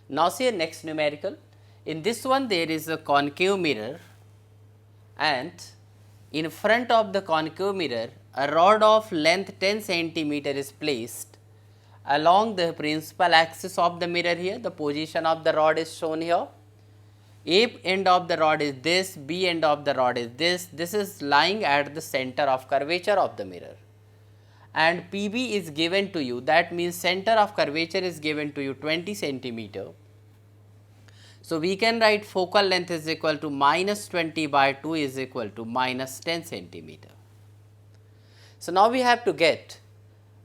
Now see a next numerical. In this one there is a concave mirror, and in front of the concave mirror a rod of length 10 centimeter is placed along the principal axis of the mirror. Here the position of the rod is shown here. A end of the rod is this, B end of the rod is this is lying at the center of curvature of the mirror, and PB is given to you, that means center of curvature is given to you 20 centimeter. So, we can write focal length is equal to minus 20 by 2 is equal to minus 10 centimeter. So, now we have to get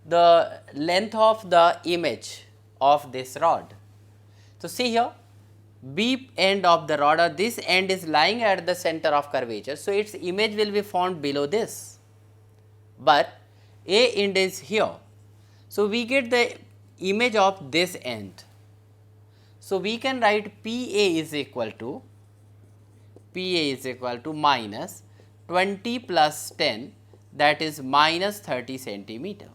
the length of the image of this rod. So, see here, B end of the rod, or this end is lying at the center of curvature. So, its image will be found below this, but A end is here. So, we get the image of this end. So, we can write PA is equal to minus 20 plus 10, that is minus 30 centimeter.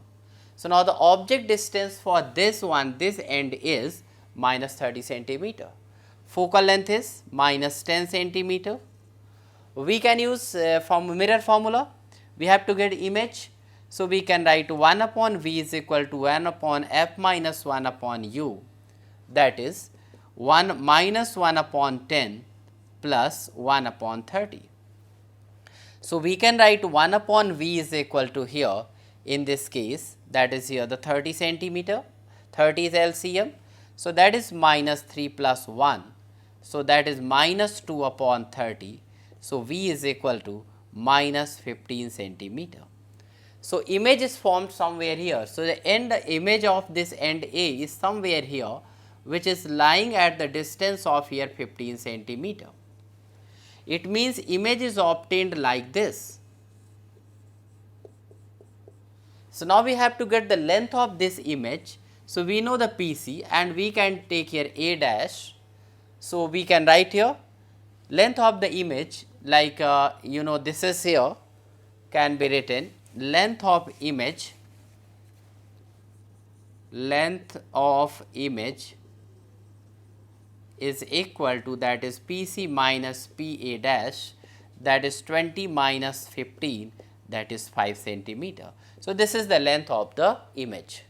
So, now the object distance for this one, this end is minus 30 centimeter. Focal length is minus 10 centimeter. We can use from mirror formula, we have to get image. So, we can write 1 upon V is equal to 1 upon F minus 1 upon U, that is 1 minus 1 upon 10 plus 1 upon 30. So, we can write 1 upon V is equal to here in this case, that is here the 30 centimeter, 30 is LCM. So, that is minus 3 plus 1. So, that is minus 2 upon 30. So, V is equal to minus 15 centimeter. So, image is formed somewhere here. So, the end image of this end A is somewhere here, which is lying at the distance of here 15 centimeter. It means image is obtained like this. So, now we have to get the length of this image. So, we know the PC and we can take here A dash. So, we can write here length of the image, like this is here, can be written length of image is equal to, that is PC minus PA dash, that is 20 minus 15, that is 5 centimeter. So, this is the length of the image.